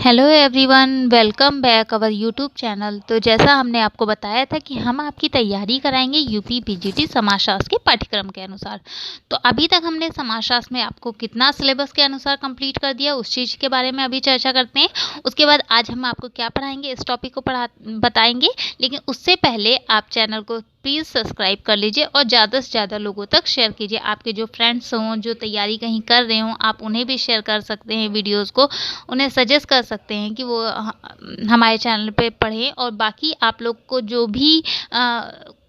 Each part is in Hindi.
Hello everyone, welcome back our YouTube channel. तो जैसा हमने आपको बताया था कि हम आपकी तैयारी कराएंगे यूपी पीजीटी समाजशास्त्र के पाठ्यक्रम के अनुसार। तो अभी तक हमने समाजशास्त्र में आपको कितना सिलेबस के अनुसार कंप्लीट कर दिया, उस चीज़ के बारे में अभी चर्चा करते हैं। उसके बाद आज हम आपको क्या पढ़ाएंगे, इस टॉपिक को बताएंगे। लेकिन उससे पहले आप चैनल को प्लीज़ सब्सक्राइब कर लीजिए और ज़्यादा से ज़्यादा लोगों तक शेयर कीजिए। आपके जो फ्रेंड्स हों, जो तैयारी कहीं कर रहे हों, आप उन्हें भी शेयर कर सकते हैं वीडियोज़ को। उन्हें सजेस्ट कर सकते हैं कि वो हमारे चैनल पे पढ़ें। और बाकी आप लोग को जो भी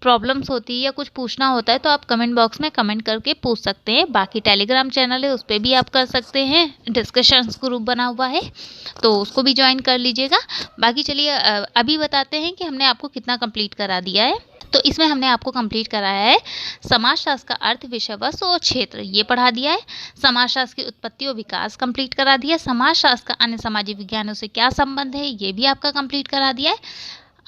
प्रॉब्लम्स होती है या कुछ पूछना होता है तो आप कमेंट बॉक्स में कमेंट करके पूछ सकते हैं। बाकी टेलीग्राम चैनल है, उस पर भी आप कर सकते हैं। डिस्कशंस ग्रुप बना हुआ है तो उसको भी ज्वाइन कर लीजिएगा। बाकी चलिए अभी बताते हैं कि हमने आपको कितना कंप्लीट करा दिया है। तो इसमें हमने आपको कंप्लीट कराया है समाजशास्त्र का अर्थ, विषय वस्तु और क्षेत्र, ये पढ़ा दिया है। समाजशास्त्र की उत्पत्ति और विकास कंप्लीट करा दिया है। समाजशास्त्र का अन्य सामाजिक विज्ञानों से क्या संबंध है, ये भी आपका कंप्लीट करा दिया है।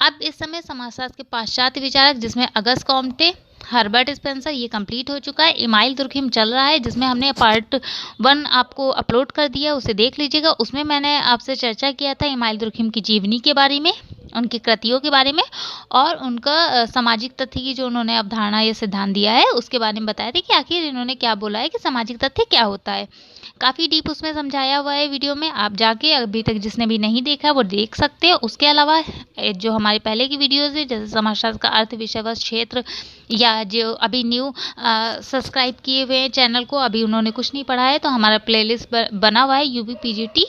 अब इस समय समाजशास्त्र के पाश्चात्य विचारक, जिसमें अगस्त कॉम्टे, हर्बर्ट स्पेंसर, ये कंप्लीट हो चुका है। इमाइल दुर्खिम चल रहा है, जिसमें हमने पार्ट 1 आपको अपलोड कर दिया, उसे देख लीजिएगा। उसमें मैंने आपसे चर्चा किया था इमाइल दुर्खिम की जीवनी के बारे में, उनकी कृतियों के बारे में और उनका सामाजिक तथ्य की जो उन्होंने अवधारणा या सिद्धांत दिया है उसके बारे में बताया था कि आखिर इन्होंने क्या बोला है कि सामाजिक तथ्य क्या होता है। काफ़ी डीप उसमें समझाया हुआ है वीडियो में, आप जाके अभी तक जिसने भी नहीं देखा वो देख सकते हैं। उसके अलावा जो हमारे पहले की वीडियोज़ है, जैसे समाजशास्त्र का अर्थ, विषय वस्तु, क्षेत्र, या जो अभी न्यू सब्सक्राइब किए हुए हैं चैनल को, अभी उन्होंने कुछ नहीं पढ़ा है, तो हमारा प्लेलिस्ट बना हुआ है यूपी पीजीटी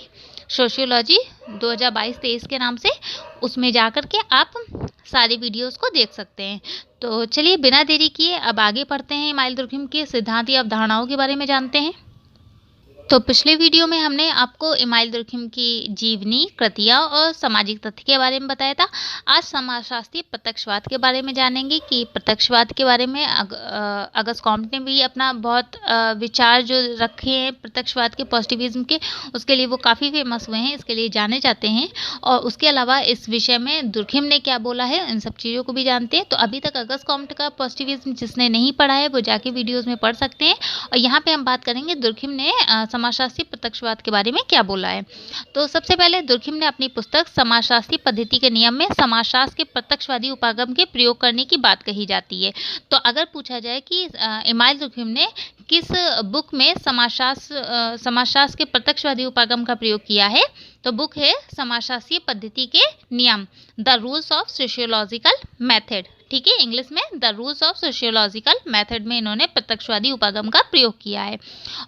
सोशियोलॉजी 2022-23 के नाम से। उसमें जा कर के आप सारी वीडियोस को देख सकते हैं। तो चलिए बिना देरी किए अब आगे पढ़ते हैं, इमाइल दुर्खिम के सिद्धांत या अवधारणाओं के बारे में जानते हैं। तो पिछले वीडियो में हमने आपको इमाइल दुर्खिम की जीवनी, कृतियाँ और सामाजिक तथ्य के बारे में बताया था। आज समाजशास्त्रीय प्रत्यक्षवाद के बारे में जानेंगे कि प्रत्यक्षवाद के बारे में अगस्त कॉम्ट ने भी अपना बहुत विचार जो रखे हैं प्रत्यक्षवाद के, पॉजिटिविज्म के, उसके लिए वो काफ़ी फेमस हुए हैं, इसके लिए जाने जाते हैं। और उसके अलावा इस विषय में दुर्खिम ने क्या बोला है, इन सब चीज़ों को भी जानते हैं। तो अभी तक अगस्त कॉम्ट का पॉजिटिविज्म जिसने नहीं पढ़ा है वो जाके वीडियोज़ में पढ़ सकते हैं। और यहाँ पर हम बात करेंगे दुर्खिम ने समाजशास्त्रीय प्रत्यक्षवाद के बारे में क्या बोला है। तो सबसे पहले दुर्खिम ने अपनी पुस्तक समाजशास्त्रीय पद्धति के नियम में समाजशास्त्र के प्रत्यक्षवादी उपागम के प्रयोग करने की बात कही जाती है। तो अगर पूछा जाए कि इमाइल दुर्खिम ने किस बुक में समाजशास्त्र के प्रत्यक्षवादी उपागम का प्रयोग किया है, तो बुक है समाजशास्त्रीय पद्धति के नियम, the rules of sociological method. ठीक है, इंग्लिश में the rules of sociological method में इन्होंने प्रत्यक्षवादी उपागम का प्रयोग किया है।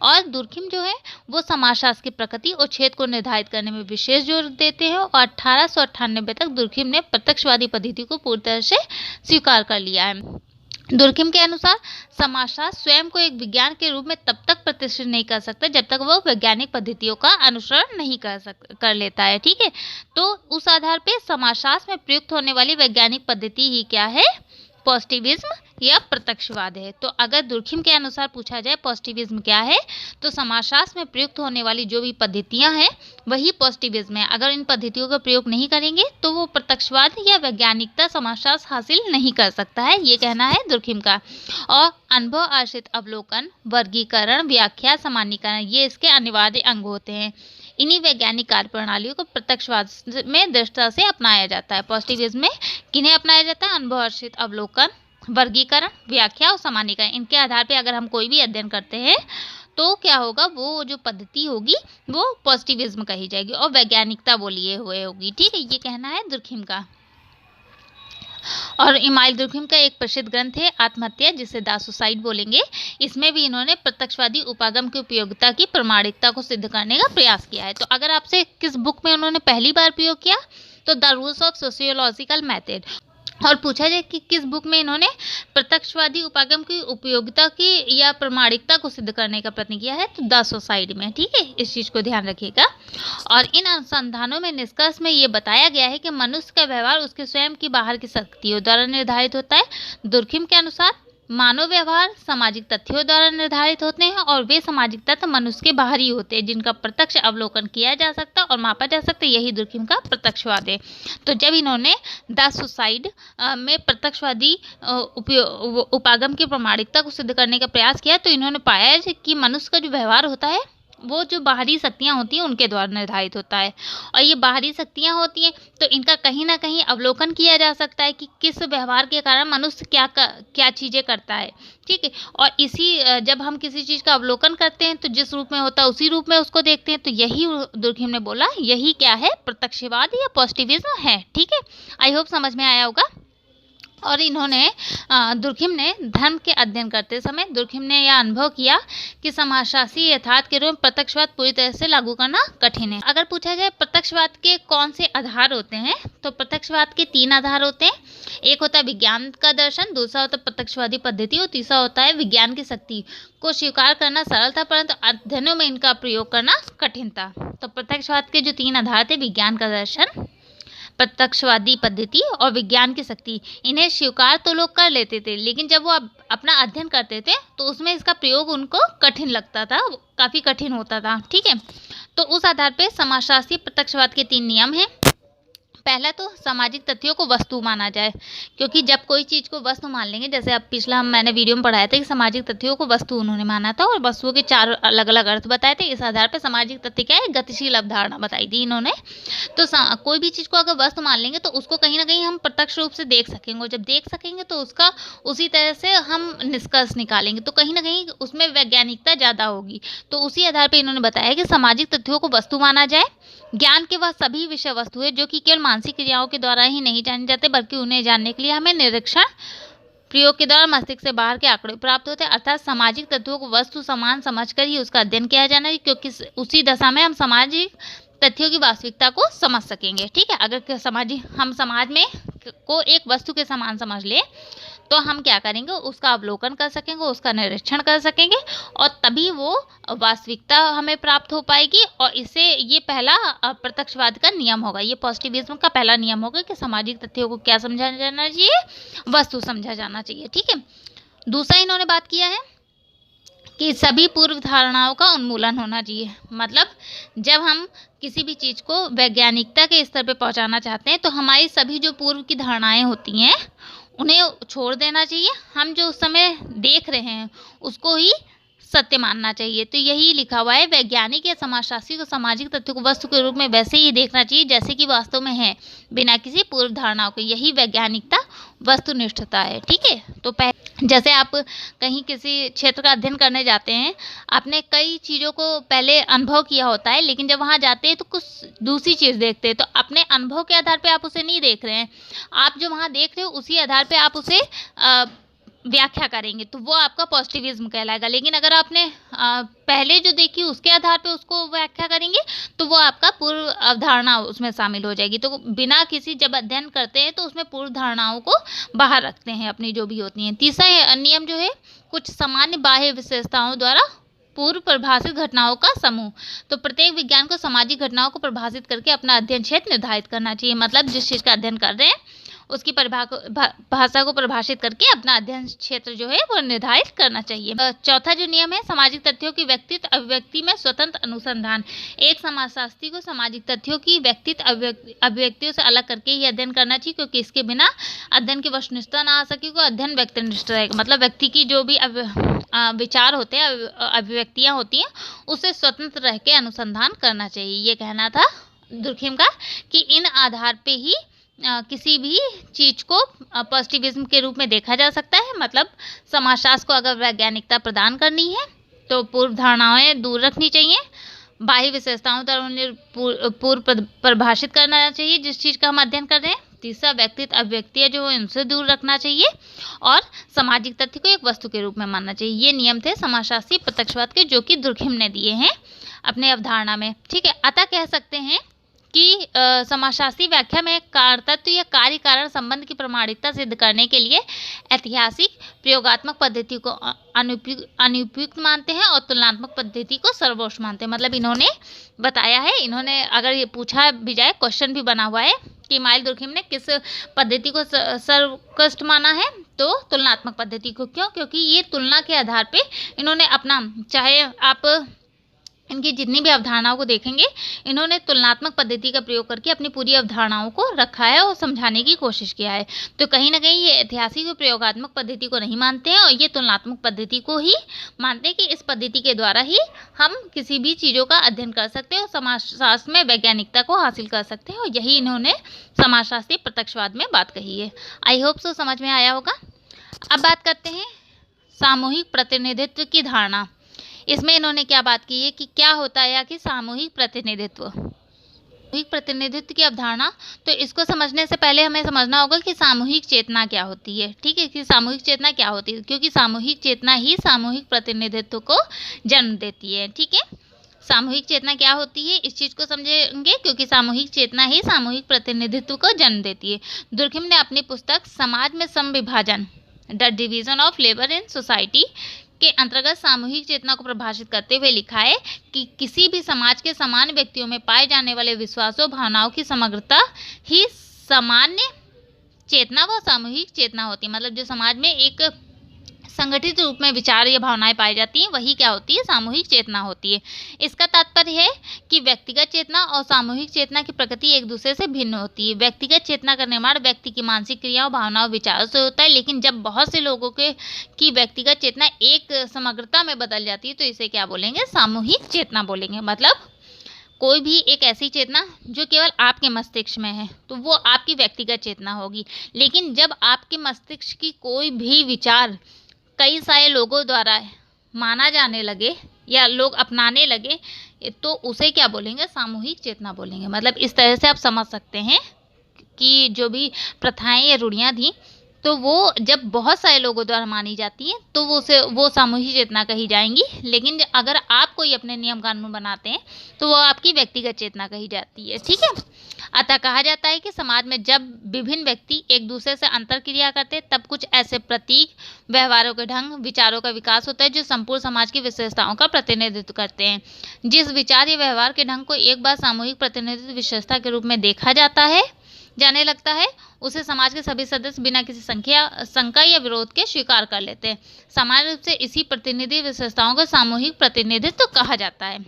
और दुर्खिम जो है वो समाजशास्त्र की प्रकृति और क्षेत्र को निर्धारित करने में विशेष जोर देते हैं। और 1898 तक दुर्खिम ने प्रत्यक्षवादी पद्धति को पूरी तरह से स्वीकार कर लिया है। दुर्खिम के अनुसार समाजशास्त्र स्वयं को एक विज्ञान के रूप में तब तक प्रतिष्ठित नहीं कर सकता जब तक वह वैज्ञानिक पद्धतियों का अनुसरण नहीं कर लेता है। ठीक है, तो उस आधार पे समाजशास्त्र में प्रयुक्त होने वाली वैज्ञानिक पद्धति ही क्या है, पॉजिटिविज्म या प्रत्यक्षवाद है। तो अगर दुर्खिम के अनुसार पूछा जाए पॉजिटिविज्म क्या है, तो समाजशास्त्र में प्रयुक्त होने वाली जो भी पद्धतियां हैं वही पॉजिटिविज्म है। अगर इन पद्धतियों का प्रयोग नहीं करेंगे तो वो प्रत्यक्षवाद या वैज्ञानिकता समाजशास्त्र हासिल नहीं कर सकता है, ये कहना है दुर्खिम का। और अनुभव आश्रित अवलोकन, वर्गीकरण, व्याख्या, सामान्यीकरण, ये इसके अनिवार्य अंग होते हैं। इन्हीं वैज्ञानिक कार्य प्रणालियों को प्रत्यक्षवाद में दृढ़ता से अपनाया जाता है। पॉजिटिविज्म में किन्हें अपनाया जाता है, अनुभव आश्रित अवलोकन, वर्गीकरण, व्याख्या और सामान्यीकरण। इनके आधार पर अगर हम कोई भी अध्ययन करते हैं तो क्या होगा, वो जो पद्धति होगी वो पॉजिटिविज्म कही जाएगी और वैज्ञानिकता वो लिए हुए होगी। ठीक है, ये कहना है दुर्खिम का। और इमाइल दुर्खिम का एक प्रसिद्ध ग्रंथ है आत्महत्या, जिसे द सुसाइड बोलेंगे। इसमें भी इन्होंने प्रत्यक्षवादी उपागम की उपयोगिता की प्रमाणिकता को सिद्ध करने का प्रयास किया है। तो अगर आपसे किस बुक में उन्होंने पहली बार प्रयोग किया, तो the rules of sociological method. और पूछा जाए कि किस बुक में इन्होंने प्रत्यक्षवादी उपागम की उपयोगिता की या प्रमाणिकता को सिद्ध करने का प्रयत्न किया है, तो द सोसाइटी में। ठीक है, इस चीज़ को ध्यान रखिएगा। और इन अनुसंधानों में निष्कर्ष में ये बताया गया है कि मनुष्य का व्यवहार उसके स्वयं की बाहर की शक्तियों द्वारा निर्धारित होता है। दुर्खिम के अनुसार मानव व्यवहार सामाजिक तथ्यों द्वारा निर्धारित होते हैं और वे सामाजिक तथ्य मनुष्य के बाहर ही होते हैं जिनका प्रत्यक्ष अवलोकन किया जा सकता और मापा जा सकता है। यही दुर्खिम का प्रत्यक्षवाद है। तो जब इन्होंने द सुसाइड में प्रत्यक्षवादी उपागम की प्रमाणिकता को सिद्ध करने का प्रयास किया तो इन्होंने पाया कि मनुष्य का जो व्यवहार होता है वो जो बाहरी शक्तियाँ होती हैं उनके द्वारा निर्धारित होता है। और ये बाहरी शक्तियाँ होती हैं तो इनका कहीं न कहीं अवलोकन किया जा सकता है कि किस व्यवहार के कारण मनुष्य क्या चीज़ें करता है, ठीक है? और जब हम किसी चीज़ का अवलोकन करते हैं तो जिस रूप में होता है उसी रूप में उसको देखते हैं, तो यही दुर्कहेम ने बोला, यही क्या है? प्रत्यक्षवाद या पॉजिटिविज़्म है, ठीक है? आई होप समझ में आया होगा। और इन्होंने दुर्कहेम ने धर्म के अध्ययन करते समय दुर्कहेम ने यह अनुभव किया कि समाजशास्त्री यथार्थ के रूप में प्रत्यक्षवाद पूरी तरह से लागू करना कठिन है। अगर पूछा जाए प्रत्यक्षवाद के कौन से आधार होते हैं, तो प्रत्यक्षवाद के 3 आधार होते हैं। एक होता है विज्ञान का दर्शन, दूसरा होता है प्रत्यक्षवादी पद्धति और तीसरा होता है विज्ञान की शक्ति को स्वीकार करना सरल था, परंतु अध्ययनों में इनका प्रयोग करना कठिन था। तो प्रत्यक्षवाद के जो 3 आधार थे, विज्ञान का दर्शन, प्रत्यक्षवादी पद्धति और विज्ञान की शक्ति, इन्हें स्वीकार तो लोग कर लेते थे, लेकिन जब वो अपना अध्ययन करते थे तो उसमें इसका प्रयोग उनको कठिन लगता था, काफ़ी कठिन होता था, ठीक है? तो उस आधार पे समाजशास्त्रीय प्रत्यक्षवाद के 3 नियम हैं। पहला तो सामाजिक तथ्यों को वस्तु माना जाए, क्योंकि जब कोई चीज़ को वस्तु मान लेंगे, जैसे अब पिछला मैंने वीडियो में पढ़ाया था कि सामाजिक तथ्यों को वस्तु उन्होंने माना था और वस्तुओं के 4 अलग अलग अर्थ बताए थे। इस आधार पर सामाजिक तथ्य क्या है? गतिशील अवधारणा बताई थी इन्होंने। तो कोई भी चीज़ को अगर वस्तु मान लेंगे तो उसको कहीं ना कहीं हम प्रत्यक्ष रूप से देख सकेंगे, और जब देख सकेंगे तो उसका उसी तरह से हम निष्कर्ष निकालेंगे, तो कहीं ना कहीं उसमें वैज्ञानिकता ज़्यादा होगी। तो उसी आधार पर इन्होंने बताया कि सामाजिक तथ्यों को वस्तु माना जाए। ज्ञान के वह सभी विषय वस्तु है जो कि केवल मानसिक क्रियाओं के द्वारा ही नहीं जाने जाते, बल्कि उन्हें जानने के लिए हमें निरीक्षण प्रयोग के द्वारा मस्तिष्क से बाहर के आंकड़े प्राप्त होते हैं। अर्थात सामाजिक तत्वों को वस्तु समान समझकर ही उसका अध्ययन किया जाना है, क्योंकि उसी दशा में हम सामाजिक तथ्यों की वास्तविकता को समझ सकेंगे, ठीक है? अगर हम समाज में को एक वस्तु के समान समझ ले तो हम क्या करेंगे? उसका अवलोकन कर सकेंगे, उसका निरीक्षण कर सकेंगे, और तभी वो वास्तविकता हमें प्राप्त हो पाएगी। और इससे ये पहला प्रत्यक्षवाद का नियम होगा, ये पॉजिटिविज्म का पहला नियम होगा कि सामाजिक तथ्यों को क्या समझा जाना चाहिए? वस्तु समझा जाना चाहिए, ठीक है? दूसरा इन्होंने बात किया है कि सभी पूर्व धारणाओं का उन्मूलन होना चाहिए। मतलब जब हम किसी भी चीज़ को वैज्ञानिकता के स्तर पे पहुंचाना चाहते हैं तो हमारी सभी जो पूर्व की धारणाएं होती हैं उन्हें छोड़ देना चाहिए। हम जो उस समय देख रहे हैं उसको ही सत्य मानना चाहिए। तो यही लिखा हुआ है, वैज्ञानिक या समाजशास्त्री को सामाजिक तथ्यों को वस्तु के रूप में वैसे ही देखना चाहिए जैसे कि वास्तव में है, बिना किसी पूर्व धारणाओं के। यही वैज्ञानिकता वस्तुनिष्ठता है, ठीक है? तो जैसे आप कहीं किसी क्षेत्र का अध्ययन करने जाते हैं, आपने कई चीज़ों को पहले अनुभव किया होता है, लेकिन जब वहाँ जाते हैं तो कुछ दूसरी चीज़ देखते हैं, तो अपने अनुभव के आधार पे आप उसे नहीं देख रहे हैं, आप जो वहाँ देख रहे हो उसी आधार पे आप उसे व्याख्या करेंगे, तो वो आपका पॉजिटिविज्म कहलाएगा। लेकिन अगर आपने पहले जो देखी उसके आधार पे उसको व्याख्या करेंगे तो वो आपका पूर्व अवधारणा उसमें शामिल हो जाएगी। तो बिना किसी जब अध्ययन करते हैं तो उसमें पूर्व धारणाओं को बाहर रखते हैं अपनी जो भी होती हैं। तीसरा नियम जो है, कुछ सामान्य बाह्य विशेषताओं द्वारा पूर्व परिभाषित घटनाओं का समूह। तो प्रत्येक विज्ञान को सामाजिक घटनाओं को परिभाषित करके अपना अध्ययन क्षेत्र निर्धारित करना चाहिए। मतलब जिस चीज़ का अध्ययन कर रहे हैं उसकी भाषा को परिभाषित करके अपना अध्ययन क्षेत्र जो है वो निर्धारित करना चाहिए। चौथा जो नियम है, सामाजिक तथ्यों की व्यक्तित्व अभिव्यक्ति में स्वतंत्र अनुसंधान। एक समाजशास्त्री को सामाजिक तथ्यों की व्यक्तित्व अभिव्यक्तियों से अलग करके ही अध्ययन करना चाहिए, क्योंकि इसके बिना अध्ययन की वस्तुनिष्ठता ना आ सकेगी। अध्ययन व्यक्तिनिष्ठ रहेगा, मतलब व्यक्ति की जो भी विचार होते हैं, अभिव्यक्तियाँ होती हैं, उससे स्वतंत्र रह के अनुसंधान करना चाहिए। ये कहना था दुर्कहेम का कि इन आधार पे ही किसी भी चीज़ को पॉजिटिविज्म के रूप में देखा जा सकता है। मतलब समाजशास्त्र को अगर वैज्ञानिकता प्रदान करनी है तो पूर्व धारणाएं दूर रखनी चाहिए, बाह्य विशेषताओं द्वारा उन्हें पूर्व परिभाषित करना चाहिए जिस चीज़ का हम अध्ययन कर रहे हैं। तीसरा, व्यक्तित्व अभिव्यक्तियाँ जो है उनसे दूर रखना चाहिए, और सामाजिक तथ्य को एक वस्तु के रूप में मानना चाहिए। ये नियम थे समाजशास्त्री प्रत्यक्षवाद के, जो कि दुर्कहेम ने दिए हैं अपने अवधारणा में, ठीक है? अतः कह सकते हैं कि समाजशास्त्री व्याख्या में कारणतत्व या कार्य कारण संबंध की प्रमाणिकता सिद्ध करने के लिए ऐतिहासिक प्रयोगात्मक पद्धति को अनुपयुक्त मानते हैं और तुलनात्मक पद्धति को सर्वोच्च मानते हैं। मतलब इन्होंने बताया है, इन्होंने अगर ये पूछा भी जाए, क्वेश्चन भी बना हुआ है कि इमानुएल दुर्कहेम ने किस पद्धति को सर्वोत्कृष्ट माना है, तो तुलनात्मक पद्धति को। क्यों? क्योंकि ये तुलना के आधार पे इन्होंने अपना, चाहे आप इनकी जितनी भी अवधारणाओं को देखेंगे, इन्होंने तुलनात्मक पद्धति का प्रयोग करके अपनी पूरी अवधारणाओं को रखा है और समझाने की कोशिश किया है। तो कहीं न कहीं ये ऐतिहासिक और प्रयोगात्मक पद्धति को नहीं मानते हैं और ये तुलनात्मक पद्धति को ही मानते हैं कि इस पद्धति के द्वारा ही हम किसी भी चीज़ों का अध्ययन कर सकते हैं और समाजशास्त्र में वैज्ञानिकता को हासिल कर सकते हैं, और यही इन्होंने समाजशास्त्रीय प्रत्यक्षवाद में बात कही है। आई होप सो समझ में आया होगा। अब बात करते हैं सामूहिक प्रतिनिधित्व की धारणा। इसमें इन्होंने क्या बात की है कि क्या होता है कि सामूहिक प्रतिनिधित्व की अवधारणा। तो इसको समझने से पहले हमें समझना होगा कि सामूहिक चेतना क्या होती है। ठीक है, कि सामूहिक चेतना क्या होती है, क्योंकि सामूहिक चेतना ही सामूहिक प्रतिनिधित्व को जन्म देती है। ठीक है, सामूहिक चेतना क्या होती है इस चीज़ को समझेंगे, क्योंकि सामूहिक चेतना ही सामूहिक प्रतिनिधित्व को जन्म देती है। दुर्खिम ने अपनी पुस्तक समाज में समविभाजन, the division of labour in society के अंतर्गत सामूहिक चेतना को परिभाषित करते हुए लिखा है कि किसी भी समाज के समान व्यक्तियों में पाए जाने वाले विश्वासों भावनाओं की समग्रता ही सामान्य चेतना व सामूहिक चेतना होती है। मतलब जो समाज में एक संगठित रूप में विचार या भावनाएं पाई जाती हैं वही क्या होती है, सामूहिक चेतना होती है। इसका तात्पर्य है कि व्यक्तिगत चेतना और सामूहिक चेतना की प्रकृति एक दूसरे से भिन्न होती है। व्यक्तिगत चेतना का निर्माण व्यक्ति की मानसिक क्रियाओं, भावनाओं, विचारों से होता है, लेकिन जब बहुत से लोगों की व्यक्तिगत चेतना एक समग्रता में बदल जाती है तो इसे क्या बोलेंगे, सामूहिक चेतना बोलेंगे। मतलब कोई भी एक ऐसी चेतना जो केवल आपके मस्तिष्क में है तो वो आपकी व्यक्तिगत चेतना होगी, लेकिन जब आपके मस्तिष्क की कोई भी विचार कई सारे लोगों द्वारा माना जाने लगे या लोग अपनाने लगे तो उसे क्या बोलेंगे, सामूहिक चेतना बोलेंगे। मतलब इस तरह से आप समझ सकते हैं कि जो भी प्रथाएं या रूढ़ियाँ थी तो वो जब बहुत सारे लोगों द्वारा मानी जाती हैं तो वो सामूहिक चेतना कही जाएंगी, लेकिन अगर आप कोई अपने नियम कानून बनाते हैं तो वो आपकी व्यक्तिगत चेतना कही जाती है। ठीक है, अतः कहा जाता है कि समाज में जब विभिन्न व्यक्ति एक दूसरे से अंतरक्रिया करते हैं तब कुछ ऐसे प्रतीक, व्यवहारों के ढंग, विचारों का विकास होता है जो संपूर्ण समाज की विशेषताओं का प्रतिनिधित्व करते हैं। जिस विचार या व्यवहार के ढंग को एक बार सामूहिक प्रतिनिधित्व विशेषता के रूप में देखा जाने लगता है उसे समाज के सभी सदस्य बिना किसी शंका या विरोध के स्वीकार कर लेते हैं। सामान्य रूप से इसी प्रतिनिधि विशेषताओं को सामूहिक प्रतिनिधित्व कहा जाता है।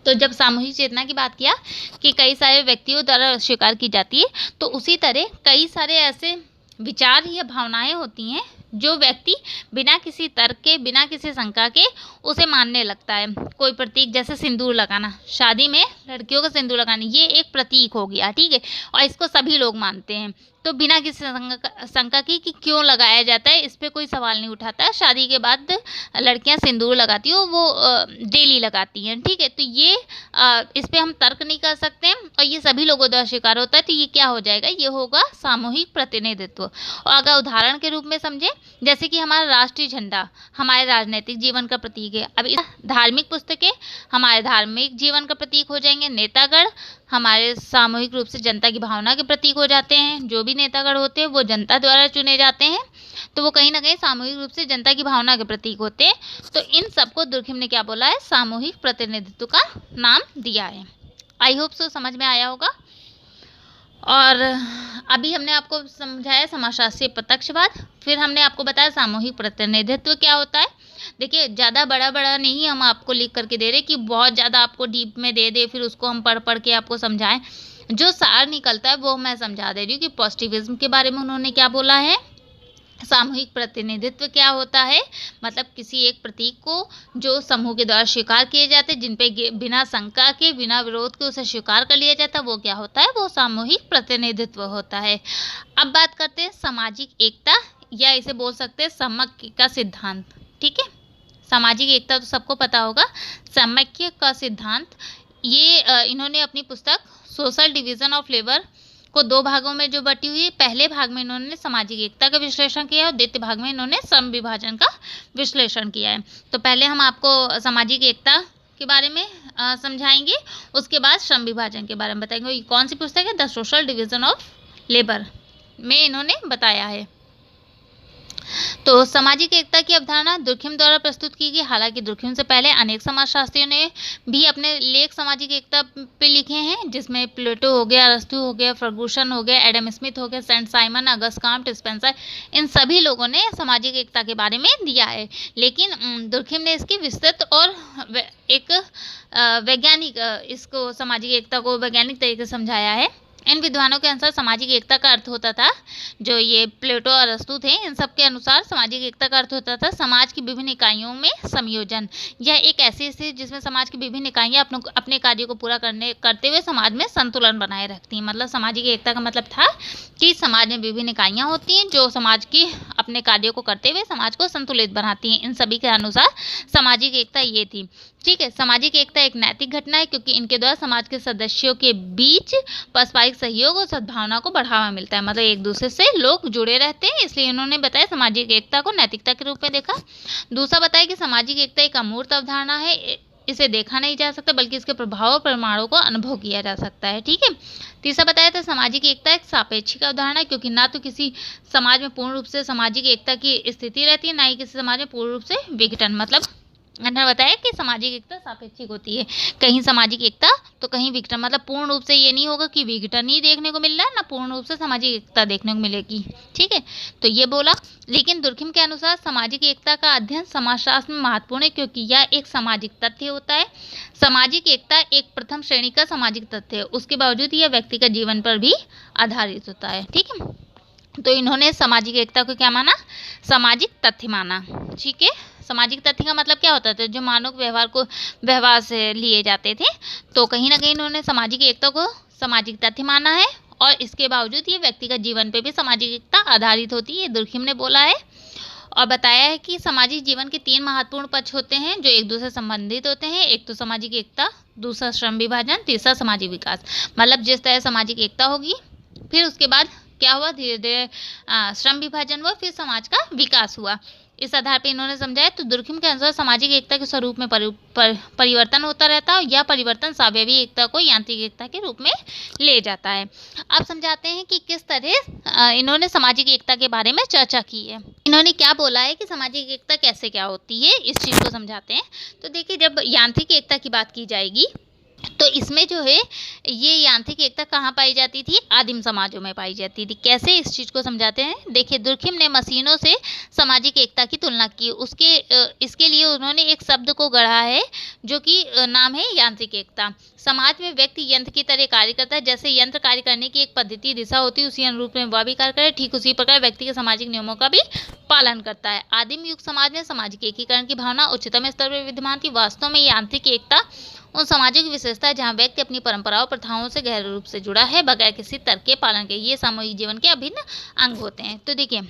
तो जब सामूहिक चेतना की बात किया कि कई सारे व्यक्तियों द्वारा स्वीकार की जाती है, तो उसी तरह कई सारे ऐसे विचार या भावनाएं होती हैं जो व्यक्ति बिना किसी तर्क के, बिना किसी शंका के उसे मानने लगता है। कोई प्रतीक, जैसे सिंदूर लगाना, शादी में लड़कियों को सिंदूर लगाना, ये एक प्रतीक हो गया। ठीक है, और इसको सभी लोग मानते हैं तो बिना किसी शंका की कि क्यों लगाया जाता है इस पर कोई सवाल नहीं उठाता है। शादी के बाद लड़कियां सिंदूर लगाती हो, वो डेली लगाती हैं। ठीक है, तो ये इस पे हम तर्क नहीं कर सकते हैं और ये सभी लोगों द्वारा स्वीकार होता है, तो ये क्या हो जाएगा, ये होगा सामूहिक प्रतिनिधित्व। और अगर उदाहरण के रूप में समझे, जैसे कि हमारा राष्ट्रीय झंडा हमारे राजनीतिक जीवन का प्रतीक है। अब धार्मिक पुस्तकें हमारे धार्मिक जीवन का प्रतीक हो जाएंगे। नेतागण हमारे सामूहिक रूप से जनता की भावना के प्रतीक हो जाते हैं। जो भी नेतागण होते हैं वो जनता द्वारा चुने जाते हैं, तो वो कहीं ना कहीं सामूहिक रूप से जनता की भावना के प्रतीक होते हैं। तो इन सबको दुर्खिम ने क्या बोला है, सामूहिक प्रतिनिधित्व का नाम दिया है। आई होप सो समझ में आया होगा। और अभी हमने आपको समझाया समाजशास्त्रीय प्रत्यक्षवाद, फिर हमने आपको बताया सामूहिक प्रतिनिधित्व क्या होता है। देखिए, ज़्यादा बड़ा नहीं हम आपको लिख करके दे रहे कि बहुत ज़्यादा आपको डीप में दे दे फिर उसको हम पढ़ के आपको समझाएं। जो सार निकलता है वो मैं समझा दे रही हूँ कि पॉजिटिविज्म के बारे में उन्होंने क्या बोला है, सामूहिक प्रतिनिधित्व क्या होता है, मतलब किसी एक प्रतीक को जो समूह के द्वारा स्वीकार किए जाते हैं, जिन पे बिना शंका के, बिना विरोध के उसे स्वीकार कर लिया जाता है, वो क्या होता है, वो सामूहिक प्रतिनिधित्व होता है। अब बात करते हैं सामाजिक एकता, या इसे बोल सकते हैं समक्य का सिद्धांत। ठीक है, सामाजिक एकता तो सबको पता होगा। समक्य का सिद्धांत ये इन्होंने अपनी पुस्तक सोशल डिवीजन ऑफ लेबर को 2 भागों में जो बटी हुई है, पहले भाग में इन्होंने सामाजिक एकता का विश्लेषण किया है और द्वितीय भाग में इन्होंने सम विभाजन का विश्लेषण किया है। तो पहले हम आपको सामाजिक एकता के बारे में समझाएंगे, उसके बाद श्रम विभाजन के बारे में बताएंगे। ये कौन सी पुस्तक है, the social division of labour में इन्होंने बताया है। तो सामाजिक एकता की अवधारणा दुर्खिम द्वारा प्रस्तुत की गई। हालांकि दुर्खिम से पहले अनेक समाजशास्त्रियों ने भी अपने लेख सामाजिक एकता पे लिखे हैं, जिसमें प्लेटो हो गया, अरस्तु हो गया, फर्गुसन हो गया, एडम स्मिथ हो गया, Saint Simon, Auguste Comte, Spencer, इन सभी लोगों ने सामाजिक एकता के बारे में दिया है। लेकिन दुर्खिम ने इसकी विस्तृत और एक वैज्ञानिक इसको सामाजिक एकता को वैज्ञानिक तरीके से समझाया है। इन विद्वानों के अनुसार सामाजिक एकता का अर्थ होता था, जो ये प्लेटो और अरस्तु थे, इन सब के अनुसार सामाजिक एकता का अर्थ होता था समाज की विभिन्न इकाइयों में संयोजन। यह एक ऐसी स्थिति जिसमें समाज की विभिन्न इकाइयां अपने कार्यों को पूरा करते हुए समाज में संतुलन बनाए रखती हैं। मतलब सामाजिक एकता का मतलब था कि समाज में विभिन्न इकाइयां होती हैं जो समाज की अपने कार्यों को करते हुए समाज को संतुलित बनाती हैं। इन सभी के अनुसार सामाजिक एकता ये थी। ठीक है, सामाजिक एकता एक नैतिक घटना है क्योंकि इनके द्वारा समाज के सदस्यों के बीच पारस्परिक सहयोग और सद्भावना को बढ़ावा मिलता है। मतलब एक दूसरे से लोग जुड़े रहते हैं, इसलिए इन्होंने बताया सामाजिक एकता को नैतिकता के रूप में देखा। दूसरा बताया कि सामाजिक एकता एक अमूर्त अवधारणा है, इसे देखा नहीं जा सकता बल्कि इसके प्रभाव और परिणामों को अनुभव किया जा सकता है। ठीक है, तीसरा बताया था सामाजिक एकता एक सापेक्षिक अवधारणा है क्योंकि ना तो किसी समाज में पूर्ण रूप से सामाजिक एकता की स्थिति रहती है, ना ही किसी समाज में पूर्ण रूप से विघटन। मतलब मैंने बताया कि सामाजिक एकता सापेक्षिक होती है, कहीं सामाजिक एकता तो कहीं विघटन। मतलब पूर्ण रूप से ये नहीं होगा कि विघटन ही देखने को मिल रहा है, ना पूर्ण रूप से सामाजिक एकता देखने को मिलेगी। ठीक है, तो ये बोला। लेकिन दुर्खिम के अनुसार सामाजिक एकता का अध्ययन समाजशास्त्र में महत्वपूर्ण है क्योंकि यह एक सामाजिक तथ्य होता है। सामाजिक एकता एक प्रथम श्रेणी का सामाजिक तथ्य है, उसके बावजूद यह व्यक्तिगत जीवन पर भी आधारित होता है। ठीक है, तो इन्होंने सामाजिक एकता को क्या माना? सामाजिक तथ्य माना। ठीक है, सामाजिक तथ्य का मतलब क्या होता था? जो मानव व्यवहार से लिए जाते थे। तो कहीं ना कहीं इन्होंने सामाजिक एकता को सामाजिक तथ्य माना है और इसके बावजूद ये व्यक्तिगत जीवन पे भी सामाजिक एकता आधारित होती है, दुर्खिम ने बोला है। और बताया है कि सामाजिक जीवन के 3 महत्वपूर्ण पक्ष होते हैं जो एक दूसरे से संबंधित होते हैं। एक तो सामाजिक एकता, दूसरा श्रम विभाजन, तीसरा सामाजिक विकास। मतलब जिस तरह सामाजिक एकता होगी, फिर उसके बाद क्या हुआ, धीरे धीरे श्रम विभाजन हुआ, फिर समाज का विकास हुआ। इस आधार पर इन्होंने समझाया। तो दुर्खिम के अनुसार सामाजिक एकता के स्वरूप में परिवर्तन होता रहता है। यह परिवर्तन स्वाभाविक एकता को यांत्रिक एकता के रूप में ले जाता है। अब समझाते हैं कि किस तरह इन्होंने सामाजिक एकता के बारे में चर्चा की है। इन्होंने क्या बोला है कि सामाजिक एकता कैसे क्या होती है, इस चीज़ को समझाते हैं। तो देखिए, जब यांत्रिक एकता की बात की जाएगी तो इसमें जो है ये यांत्रिक एकता कहाँ पाई जाती थी? आदिम समाजों में पाई जाती थी। कैसे, इस चीज़ को समझाते हैं। देखिए, दुर्खिम ने मशीनों से सामाजिक एकता की तुलना की। इसके लिए उन्होंने एक शब्द को गढ़ा है जो कि नाम है यांत्रिक एकता। समाज में व्यक्ति यंत्र की तरह कार्य करता है। जैसे यंत्र कार्य करने की एक पद्धति दिशा होती है, उसी अनुरूप में वह भी कार्य करे, ठीक उसी प्रकार व्यक्ति के सामाजिक नियमों का भी पालन करता है। आदिम युग समाज में सामाजिक एकीकरण की भावना उच्चतम स्तर पर विद्यमान थी। वास्तव में यांत्रिक एकता उन सामाजिक विशेषता है जहाँ व्यक्ति अपनी परंपराओं प्रथाओं से गहरे रूप से जुड़ा है बगैर किसी तर्क के पालन के। ये सामूहिक जीवन के अभिन्न अंग होते हैं। तो देखिए,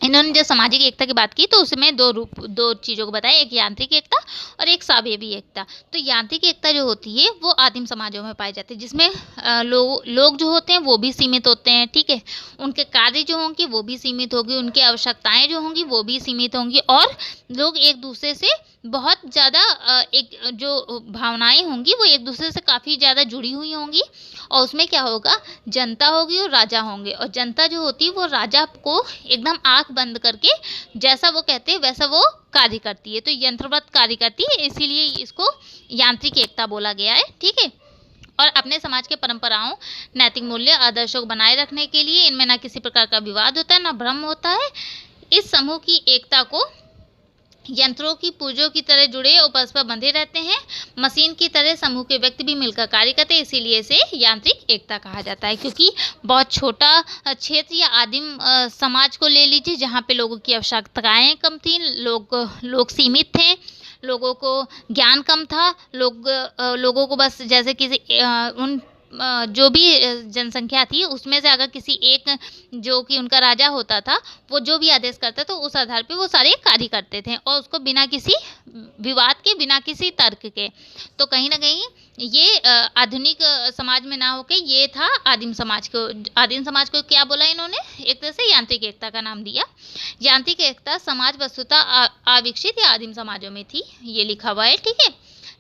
इन्होंने जो सामाजिक एकता की बात की तो उसमें दो चीज़ों को बताया, एक यांत्रिक एकता और एक स्वाभाविक एकता। तो यांत्रिक एकता जो होती है वो आदिम समाजों में पाई जाती है, जिसमें लोग जो होते हैं वो भी सीमित होते हैं। ठीक है, उनके कार्य जो होंगे वो भी सीमित होगी, उनकी आवश्यकताएं जो होंगी वो भी सीमित होंगी और लोग एक दूसरे से बहुत ज़्यादा एक जो भावनाएं होंगी वो एक दूसरे से काफ़ी ज़्यादा जुड़ी हुई होंगी। और उसमें क्या होगा, जनता होगी और राजा होंगे। और जनता जो होती है वो राजा को एकदम आंख बंद करके जैसा वो कहते हैं वैसा वो कार्य करती है, तो यंत्रवत कार्य करती है, इसीलिए इसको यांत्रिक एकता बोला गया है। ठीक है, और अपने समाज के परंपराओं, नैतिक मूल्य, आदर्शों को बनाए रखने के लिए इनमें ना किसी प्रकार का विवाद होता है, ना भ्रम होता है। इस समूह की एकता को यंत्रों की पूंजों की तरह जुड़े और परस्पर बंधे रहते हैं। मशीन की तरह समूह के व्यक्ति भी मिलकर कार्य करते हैं, इसीलिए इसे यांत्रिक एकता कहा जाता है। क्योंकि बहुत छोटा क्षेत्र या आदिम समाज को ले लीजिए जहाँ पे लोगों की आवश्यकताएं कम थी, लोग सीमित थे, लोगों को ज्ञान कम था, लोगों को बस जैसे किसी जो भी जनसंख्या थी उसमें से अगर किसी एक जो कि उनका राजा होता था वो जो भी आदेश करता था उस आधार पे वो सारे कार्य करते थे और उसको बिना किसी विवाद के, बिना किसी तर्क के। तो कहीं ना कहीं ये आधुनिक समाज में ना होके ये था आदिम समाज को क्या बोला इन्होंने, एक तरह से यांत्रिक एकता का नाम दिया। यांत्रिक एकता समाज वस्तुतः अविकसित या आदिम समाजों में थी, ये लिखा हुआ है। ठीक है,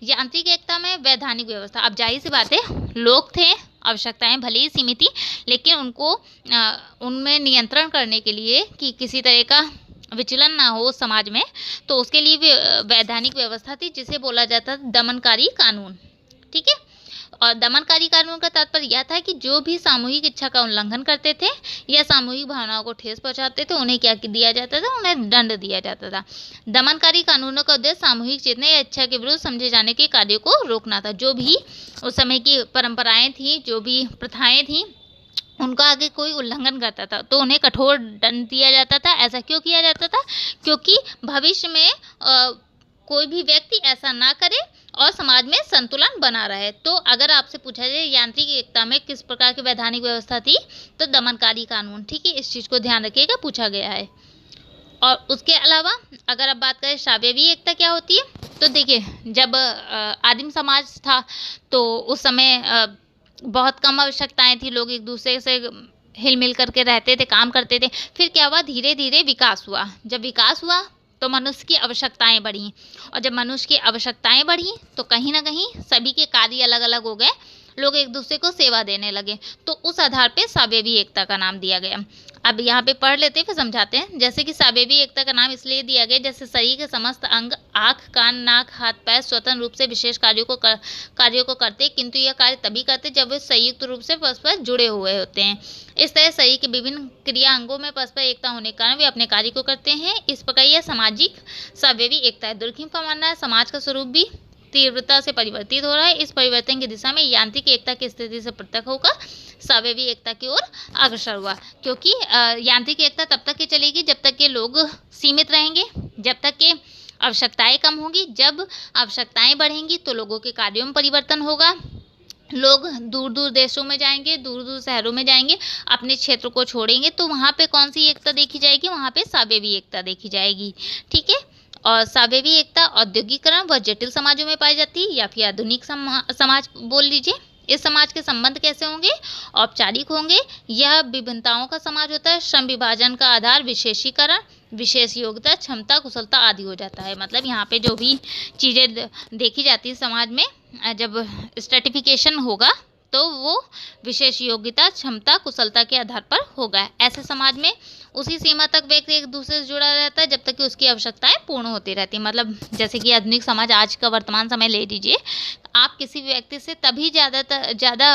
यांत्रिक एकता में वैधानिक व्यवस्था, अब जाहिर सी बात है लोग थे आवश्यकताएं भले ही सीमित थी, लेकिन उनको उनमें नियंत्रण करने के लिए कि किसी तरह का विचलन ना हो समाज में, तो उसके लिए वैधानिक व्यवस्था थी जिसे बोला जाता था दमनकारी कानून। ठीक है। और दमनकारी कानून का तात्पर्य यह था कि जो भी सामूहिक इच्छा का उल्लंघन करते थे या सामूहिक भावनाओं को ठेस पहुंचाते थे, उन्हें क्या दिया जाता था? उन्हें दंड दिया जाता था। दमनकारी कानूनों का उद्देश्य सामूहिक चेतना या इच्छा के विरुद्ध समझे जाने के कार्यों को रोकना था। जो भी उस समय की परंपराएं थी, जो भी प्रथाएं थी, उनका आगे कोई उल्लंघन करता था तो उन्हें कठोर दंड दिया जाता था। ऐसा क्यों किया जाता था? क्योंकि भविष्य में कोई भी व्यक्ति ऐसा ना करे और समाज में संतुलन बना रहे। तो अगर आपसे पूछा जाए यांत्रिक एकता में किस प्रकार की वैधानिक व्यवस्था थी, तो दमनकारी कानून। ठीक है, इस चीज़ को ध्यान रखिएगा, पूछा गया है। और उसके अलावा अगर आप बात करें सावयवी एकता क्या होती है, तो देखिए, जब आदिम समाज था तो उस समय बहुत कम आवश्यकताएं थी, लोग एक दूसरे से हिल मिल करके रहते थे, काम करते थे। फिर क्या हुआ? धीरे धीरे विकास हुआ। जब विकास हुआ तो मनुष्य की आवश्यकताएं बढ़ी, और जब मनुष्य की आवश्यकताएं बढ़ी तो कहीं ना कहीं सभी के कार्य अलग अलग हो गए, लोग एक दूसरे को सेवा देने लगे, तो उस आधार पे सावयवी एकता का नाम दिया गया। अब यहाँ पे पढ़ लेते हैं फिर समझाते हैं। जैसे कि सावयवी एकता का नाम इसलिए दिया गया जैसे शरीर के समस्त अंग, आँख, कान, नाक, हाथ, पैर स्वतंत्र रूप से विशेष कार्यों को करते, किंतु यह कार्य तभी करते जब वे संयुक्त रूप से परस्पर जुड़े हुए होते हैं। इस तरह शरीर के विभिन्न क्रिया अंगों में परस्पर एकता होने के कारण वे अपने कार्य को करते हैं। इस प्रकार यह सामाजिक सावयवी एकता है। दुर्खिम का मानना है समाज का स्वरूप भी तीव्रता से परिवर्तित हो रहा है। इस परिवर्तन की दिशा में यांत्रिक एकता की स्थिति से पृथक होकर सावयवी एकता की ओर अग्रसर हुआ। क्योंकि यांत्रिक एकता तब तक ही चलेगी जब तक के लोग सीमित रहेंगे, जब तक के आवश्यकताएं कम होंगी। जब आवश्यकताएं बढ़ेंगी तो लोगों के कार्यों में परिवर्तन होगा, लोग दूर दूर देशों में जाएंगे, दूर दूर शहरों में जाएंगे, अपने क्षेत्र को छोड़ेंगे, तो वहाँ पे कौन सी एकता देखी जाएगी? वहाँ पे सावयवी एकता देखी जाएगी। ठीक है। और सावयवी एकता औद्योगिकरण व जटिल समाजों में पाई जाती है, या फिर आधुनिक समाज बोल लीजिए। इस समाज के संबंध कैसे होंगे? औपचारिक होंगे। यह विभिन्नताओं का समाज होता है। श्रम विभाजन का आधार विशेषीकरण, विशेष योग्यता, क्षमता, कुशलता आदि हो जाता है। मतलब यहाँ पे जो भी चीज़ें देखी जाती है समाज में, जब स्ट्रेटिफिकेशन होगा तो वो विशेष योग्यता, क्षमता, कुशलता के आधार पर होगा। ऐसे समाज में उसी सीमा तक व्यक्ति एक दूसरे से जुड़ा रहता है जब तक कि उसकी आवश्यकताएं पूर्ण होती रहती हैं। मतलब जैसे कि आधुनिक समाज, आज का वर्तमान समय ले लीजिए, आप किसी व्यक्ति से तभी ज़्यादा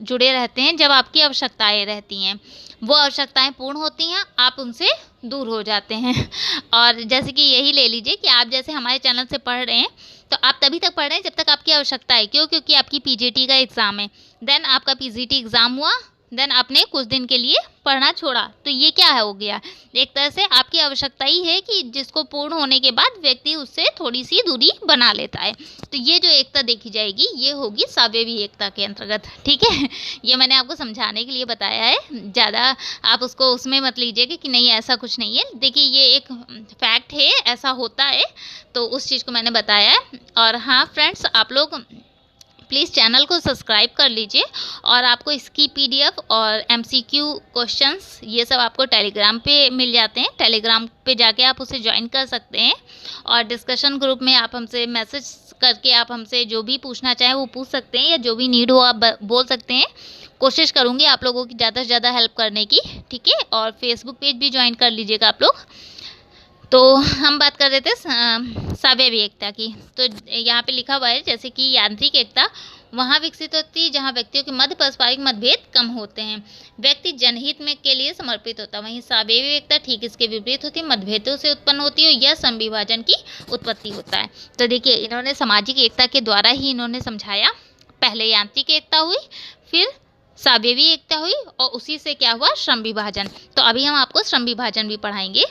जुड़े रहते हैं जब आपकी आवश्यकताएं रहती हैं। वो आवश्यकताएं पूर्ण होती हैं, आप उनसे दूर हो जाते हैं। और जैसे कि यही ले लीजिए कि आप जैसे हमारे चैनल से पढ़ रहे हैं, तो आप तभी तक पढ़ रहे हैं जब तक आपकी आवश्यकता है। क्यों? क्योंकि आपकी पीजीटी का एग्ज़ाम है, देन आपका पीजीटी एग्ज़ाम हुआ, देन आपने कुछ दिन के लिए पढ़ना छोड़ा, तो ये क्या है? हो गया एक तरह से आपकी आवश्यकता ही है कि जिसको पूर्ण होने के बाद व्यक्ति उससे थोड़ी सी दूरी बना लेता है। तो ये जो एकता देखी जाएगी ये होगी सावयवी एकता के अंतर्गत। ठीक है, ये मैंने आपको समझाने के लिए बताया है, ज़्यादा आप उसको उसमें मत लीजिएगा कि नहीं ऐसा कुछ नहीं है। देखिए, ये एक फैक्ट है, ऐसा होता है, तो उस चीज़ को मैंने बताया है। और हाँ फ्रेंड्स, आप लोग प्लीज़ चैनल को सब्सक्राइब कर लीजिए, और आपको इसकी पीडीएफ और एमसीक्यू क्वेश्चंस ये सब आपको टेलीग्राम पे मिल जाते हैं। टेलीग्राम पे जाके आप उसे ज्वाइन कर सकते हैं, और डिस्कशन ग्रुप में आप हमसे मैसेज करके आप हमसे जो भी पूछना चाहें वो पूछ सकते हैं, या जो भी नीड हो आप बोल सकते हैं। कोशिश करूँगी आप लोगों की ज़्यादा से ज़्यादा हेल्प करने की। ठीक है, और फेसबुक पेज भी ज्वाइन कर लीजिएगा आप लोग। तो हम बात कर रहे थे सावयवी एकता की। तो यहाँ पे लिखा हुआ है जैसे कि यांत्रिक एकता वहाँ विकसित होती है जहाँ व्यक्तियों के मध्य पारस्परिक मतभेद कम होते हैं, व्यक्ति जनहित में के लिए समर्पित होता है। वहीं सावयवी एकता ठीक इसके विपरीत होती है, मतभेदों से उत्पन्न होती है, यह संविभाजन की उत्पत्ति होता है। तो देखिए, इन्होंने सामाजिक एकता के द्वारा ही इन्होंने समझाया। पहले यांत्रिक एकता हुई, फिर सावयवी एकता हुई, और उसी से क्या हुआ? श्रम विभाजन। तो अभी हम आपको श्रम विभाजन भी पढ़ाएंगे।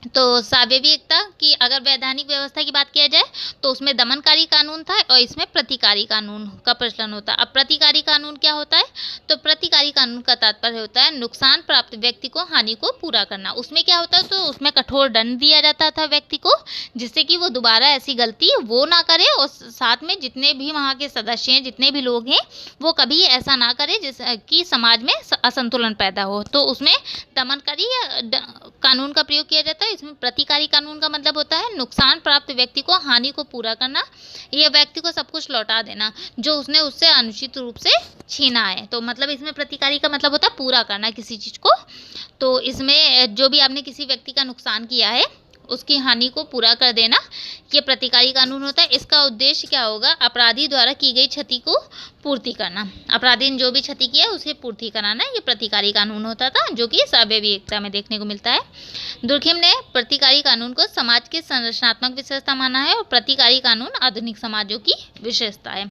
तो सावयवी एकता की अगर वैधानिक व्यवस्था की बात किया जाए तो उसमें दमनकारी कानून था, और इसमें प्रतिकारी कानून का प्रचलन होता है। अब प्रतिकारी कानून क्या होता है? तो प्रतिकारी कानून का तात्पर्य होता है नुकसान प्राप्त व्यक्ति को हानि को पूरा करना। उसमें क्या होता है, तो उसमें कठोर दंड दिया जाता था व्यक्ति को, जिससे कि वो दोबारा ऐसी गलती वो ना करे, और साथ में जितने भी वहाँ के सदस्य हैं, जितने भी लोग हैं, वो कभी ऐसा ना करे जिसकी समाज में असंतुलन पैदा हो। तो उसमें दमनकारी कानून का प्रयोग किया जाता है। इसमें प्रतिकारी कानून का मतलब होता है नुकसान प्राप्त व्यक्ति को हानि को पूरा करना, यह व्यक्ति को सब कुछ लौटा देना जो उसने उससे अनुचित रूप से छीना है। तो मतलब इसमें प्रतिकारी का मतलब होता है पूरा करना किसी चीज को। तो इसमें जो भी आपने किसी व्यक्ति का नुकसान किया है उसकी हानि को पूरा कर देना, ये प्रतिकारी कानून होता है। इसका उद्देश्य क्या होगा, अपराधी द्वारा की गई क्षति को पूर्ति करना। अपराधी ने जो भी क्षति किया उसे पूर्ति कराना, ये प्रतिकारी कानून होता था, जो कि सावयवी एकता में देखने को मिलता है। दुर्खिम ने प्रतिकारी कानून को समाज की संरचनात्मक विशेषता माना है, और प्रतिकारी कानून आधुनिक समाजों की विशेषता है।